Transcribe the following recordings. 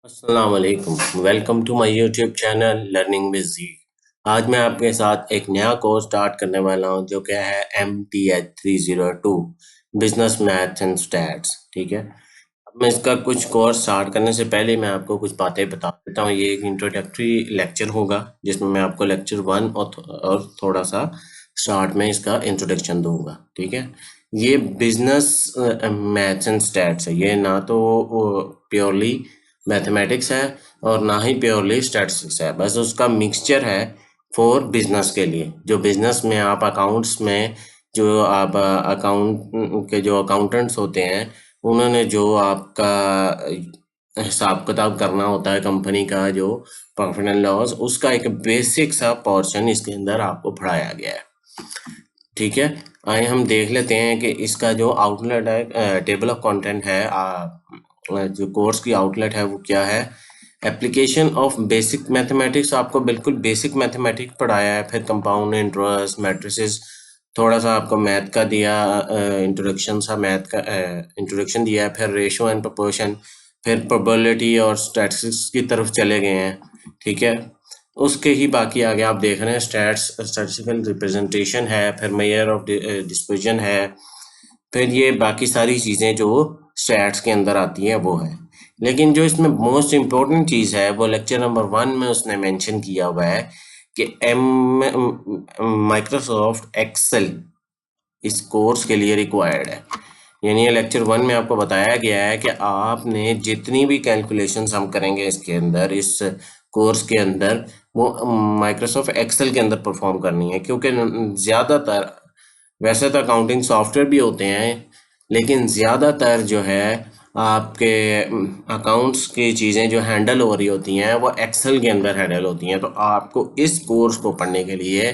अस्सलाम वालेकुम, welcome to my YouTube channel learning with G. आज मैं आपके साथ एक नया कोर्स स्टार्ट करने वाला हूं जो कि है MTH 302 business maths and stats. ठीक है, अब मैं इसका कुछ कोर्स स्टार्ट करने से पहले मैं आपको कुछ बातें बता देता हूं। ये एक इंट्रोडक्टरी लेक्चर होगा जिसमें मैं आपको लेक्चर 1 और थोड़ा सा स्टार्ट में इसका इंट्रोडक्शन दूंगा। ठीक है, ये बिजनेस मैथ्स एंड स्टैट्स है, ये ना तो प्योरली मैथमेटिक्स है और ना ही प्योरली स्टैटिस्टिक्स है, बस उसका मिक्सचर है फॉर बिजनेस के लिए। जो बिजनेस में आप अकाउंट्स में जो आप अकाउंट के जो अकाउंटेंट्स होते हैं उन्होंने जो आपका हिसाब किताब करना होता है कंपनी का, जो प्रॉफिट एंड लॉस, उसका एक बेसिक सा पोर्शन इसके अंदर आपको पढ़ाया गया है। ठीक है, आइए हम देख लेते हैं कि इसका जो आउटलेट है, टेबल ऑफ कंटेंट है, जो कोर्स की आउटलेट है वो क्या है। एप्लीकेशन ऑफ बेसिक मैथमेटिक्स, आपको बिल्कुल बेसिक मैथमेटिक्स पढ़ाया है। फिर कंपाउंड इंटरेस्ट, मैट्रिसेस, थोड़ा सा आपको मैथ का दिया, इंट्रोडक्शन सा मैथ का इंट्रोडक्शन दिया है। फिर रेशो एंड प्रोपोर्शन, फिर प्रोबेबिलिटी और स्टैटिस्टिक्स की तरफ चले गए हैं। ठीक है, उसके ही बाकी आगे आप देख रहे हैं स्टैटिस्टिकल रिप्रेजेंटेशन है, फिर मेजर ऑफ डिस्पर्जन है, फिर ये बाकी सारी चीज़ें जो स्टैट्स के अंदर आती हैं वो है। लेकिन जो इसमें मोस्ट इम्पोर्टेंट चीज़ है वो लेक्चर नंबर 1 में उसने मेंशन किया हुआ है कि माइक्रोसॉफ्ट एक्सेल इस कोर्स के लिए रिक्वायर्ड है। यानी लेक्चर 1 में आपको बताया गया है कि आपने जितनी भी कैलकुलेशंस हम करेंगे इसके अंदर, इस कोर्स के अंदर, वो माइक्रोसॉफ्ट एक्सेल के अंदर परफॉर्म करनी है। क्योंकि ज़्यादातर, वैसे तो अकाउंटिंग सॉफ्टवेयर भी होते हैं, लेकिन ज़्यादातर जो है आपके अकाउंट्स की चीज़ें जो हैंडल हो रही होती हैं वो एक्सेल के अंदर हैंडल होती हैं। तो आपको इस कोर्स को पढ़ने के लिए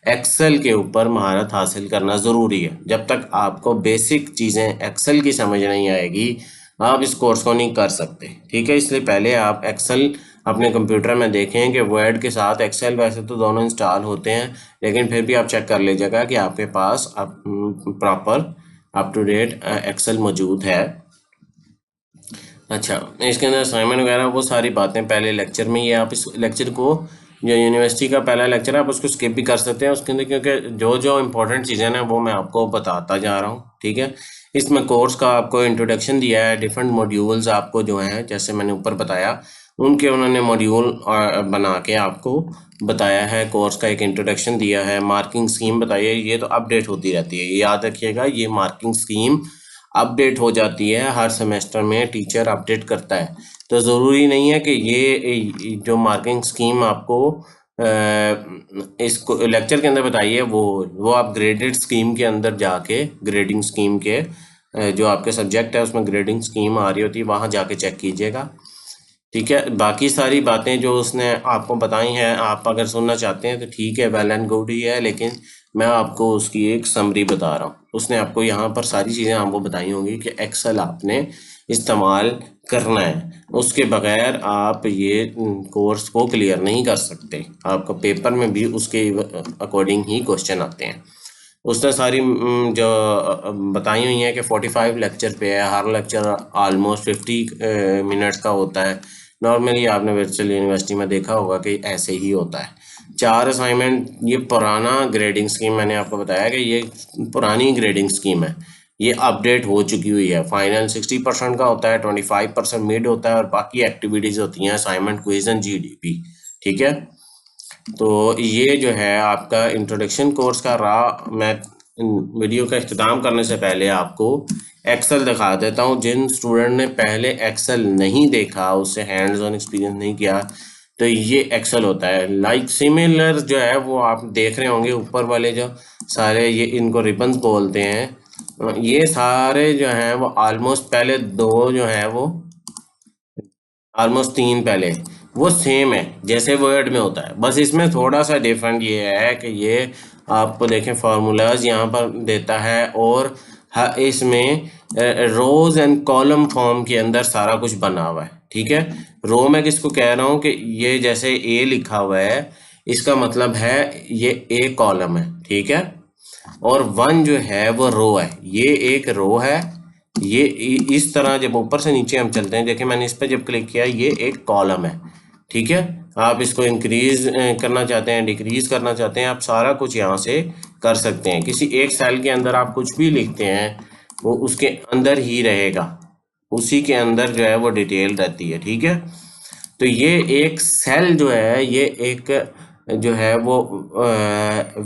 एक्सेल के ऊपर महारत हासिल करना ज़रूरी है। जब तक आपको बेसिक चीज़ें एक्सेल की समझ नहीं आएगी आप इस कोर्स को नहीं कर सकते। ठीक है, इसलिए पहले आप एक्सेल अपने कंप्यूटर में देखें कि वर्ड के साथ एक्सेल, वैसे तो दोनों इंस्टॉल होते हैं, लेकिन फिर भी आप चेक कर लीजिएगा कि आपके पास proper up to date Excel मौजूद है। अच्छा, इसके अंदर असाइनमेंट वगैरह वो सारी बातें पहले लेक्चर में ही है। आप इस लेक्चर को, जो यूनिवर्सिटी का पहला लेक्चर है, आप उसको स्किप भी कर सकते हैं उसके अंदर, क्योंकि जो जो इम्पोर्टेंट चीज़ें ना वो मैं आपको बताता जा रहा हूँ। ठीक है, इसमें कोर्स का आपको इंट्रोडक्शन दिया है, डिफरेंट मॉड्यूल्स आपको जो हैं, जैसे मैंने ऊपर बताया, उनके उन्होंने मॉड्यूल बना के आपको बताया है। कोर्स का एक इंट्रोडक्शन दिया है, मार्किंग स्कीम बताई है, ये तो अपडेट होती रहती है, ये याद रखिएगा। ये मार्किंग स्कीम अपडेट हो जाती है, हर सेमेस्टर में टीचर अपडेट करता है। तो ज़रूरी नहीं है कि ये जो मार्किंग स्कीम आपको इसको लेक्चर के अंदर बताइए, वो आप ग्रेडेड स्कीम के अंदर जाके, ग्रेडिंग स्कीम के जो आपके सब्जेक्ट है उसमें ग्रेडिंग स्कीम आ रही होती है, वहाँ जाके चेक कीजिएगा। ठीक है, बाकी सारी बातें जो उसने आपको बताई हैं, आप अगर सुनना चाहते हैं तो ठीक है, वेल एंड गुड ही है, लेकिन मैं आपको उसकी एक समरी बता रहा हूँ। उसने आपको यहाँ पर सारी चीज़ें आपको बताई होंगी कि एक्सेल आपने इस्तेमाल करना है, उसके बगैर आप ये कोर्स को क्लियर नहीं कर सकते। आपको पेपर में भी उसके अकॉर्डिंग ही क्वेश्चन आते हैं। उसने सारी जो बताई हुई हैं कि 45 लेक्चर पे है, हर लेक्चर ऑलमोस्ट 50 मिनट्स का होता है। नॉर्मली आपने वर्चुअल यूनिवर्सिटी में देखा होगा कि ऐसे ही होता है। 4 असाइनमेंट, ये पुराना ग्रेडिंग स्कीम, मैंने आपको बताया कि ये पुरानी ग्रेडिंग स्कीम है, ये अपडेट हो चुकी हुई है। फाइनल 60% का होता है, 25% मिड होता है, और बाकी एक्टिविटीज़ होती हैं असाइनमेंट, क्विज एंड GDP। ठीक है, तो ये जो है आपका इंट्रोडक्शन कोर्स का रहा। मैं वीडियो का इख्तिताम करने से पहले आपको एक्सेल दिखा देता हूँ। जिन स्टूडेंट ने पहले एक्सेल नहीं देखा, उससे हैंड्स ऑन एक्सपीरियंस नहीं किया, तो ये एक्सेल होता है। लाइक सिमिलर जो है वो आप देख रहे होंगे, ऊपर वाले जो सारे, ये इनको रिबन्स बोलते हैं, ये सारे जो हैं वो ऑलमोस्ट पहले दो जो है वो ऑलमोस्ट 3 पहले वो सेम है जैसे वर्ड में होता है, बस इसमें थोड़ा सा डिफरेंट ये है कि ये आपको देखें फार्मूलाज यहाँ पर देता है, और इसमें रोज एंड कॉलम फॉर्म के अंदर सारा कुछ बना हुआ है। ठीक है, रो में किसको कह रहा हूँ कि ये जैसे ए लिखा हुआ है, इसका मतलब है ये ए कॉलम है। ठीक है, और 1 जो है वो रो है, ये एक रो है, ये इस तरह जब ऊपर से नीचे हम चलते हैं, देखिए मैंने इस पर जब क्लिक किया, ये एक कॉलम है, ठीक है। आप इसको इंक्रीज करना चाहते हैं, डिक्रीज करना चाहते हैं, आप सारा कुछ यहाँ से कर सकते हैं। किसी एक सेल के अंदर आप कुछ भी लिखते हैं वो उसके अंदर ही रहेगा, उसी के अंदर जो है वो डिटेल रहती है, ठीक है। तो ये एक सेल जो है, ये एक जो है वो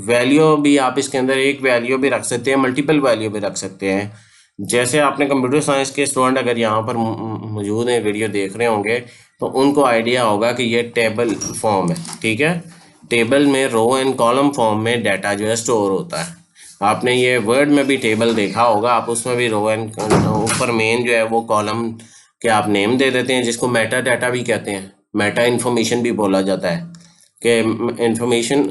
वैल्यू भी आप इसके अंदर एक वैल्यू भी रख सकते हैं, मल्टीपल वैल्यू भी रख सकते हैं। जैसे आपने कंप्यूटर साइंस के स्टूडेंट अगर यहाँ पर मौजूद हैं, वीडियो देख रहे होंगे, तो उनको आइडिया होगा कि ये टेबल फॉर्म है, ठीक है। टेबल में रो एंड कॉलम फॉर्म में डाटा जो है स्टोर होता है। आपने ये वर्ड में भी टेबल देखा होगा, आप उसमें भी रो एंड ऊपर मेन जो है वो कॉलम के आप नेम दे देते हैं, जिसको मेटा डाटा भी कहते हैं, मेटा इन्फॉर्मेशन भी बोला जाता है। कि इंफॉर्मेशन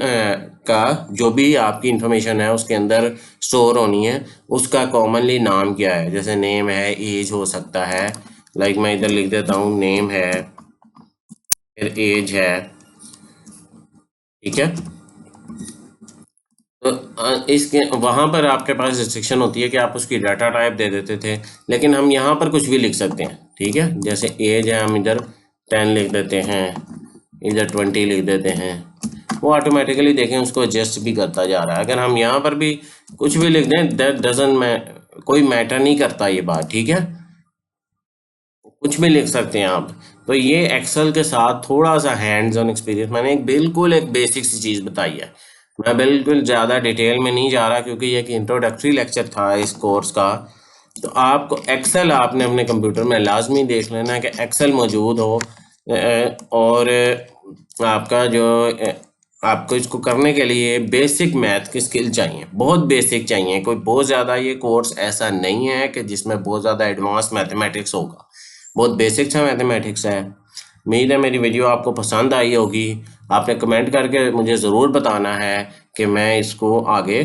का जो भी आपकी इंफॉर्मेशन है उसके अंदर स्टोर होनी है, उसका कॉमनली नाम क्या है। जैसे नेम है, एज हो सकता है, लाइक मैं इधर लिख देता हूँ नेम है, फिर एज है, ठीक है। तो इसके वहाँ पर आपके पास रिस्ट्रिक्शन होती है कि आप उसकी डाटा टाइप दे देते थे, लेकिन हम यहाँ पर कुछ भी लिख सकते हैं, ठीक है। जैसे एज है, हम इधर 10 लिख देते हैं, इधर 20 लिख देते हैं, वो ऑटोमेटिकली देखें उसको एडजस्ट भी करता जा रहा है। अगर हम यहाँ पर भी कुछ भी लिख दें, दैट डजंट कोई मैटर नहीं करता ये बात, ठीक है। कुछ भी लिख सकते हैं आप। तो ये एक्सेल के साथ थोड़ा सा हैंड्स ऑन एक्सपीरियंस, मैंने बिल्कुल एक बेसिक सी चीज़ बताई है। मैं बिल्कुल ज़्यादा डिटेल में नहीं जा रहा, क्योंकि ये एक इंट्रोडक्टरी लेक्चर था इस कोर्स का। तो आपको एक्सेल आपने अपने कंप्यूटर में लाजमी देख लेना है कि एक्सेल मौजूद हो, और आपका जो आपको इसको करने के लिए बेसिक मैथ की स्किल चाहिए, बहुत बेसिक चाहिए। कोई बहुत ज़्यादा ये कोर्स ऐसा नहीं है कि जिसमें बहुत ज़्यादा एडवांस मैथमेटिक्स होगा, बहुत बेसिक सा मैथमेटिक्स है। उम्मीद है मेरी वीडियो आपको पसंद आई होगी। आपने कमेंट करके मुझे ज़रूर बताना है कि मैं इसको आगे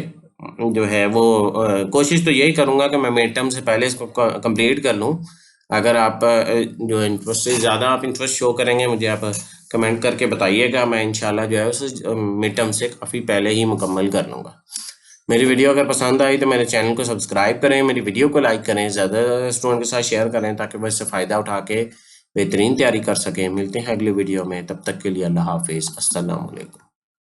जो है वो कोशिश तो यही करूँगा कि मैं मिड टर्म से पहले इसको कंप्लीट कर लूँ। अगर आप जो इंटरेस्ट से ज़्यादा आप इंटरेस्ट शो करेंगे, मुझे आप कमेंट करके बताइएगा, मैं इंशाल्लाह जो है उसे मिड टर्म से काफ़ी पहले ही मुकम्मल कर लूँगा। मेरी वीडियो अगर पसंद आई तो मेरे चैनल को सब्सक्राइब करें, मेरी वीडियो को लाइक करें, ज़्यादा स्टूडेंट के साथ शेयर करें, ताकि वह इससे फ़ायदा उठा के बेहतरीन तैयारी कर सकें। मिलते हैं अगले वीडियो में, तब तक के लिए अल्लाह हाफिज़, अस्सलाम वालेकुम।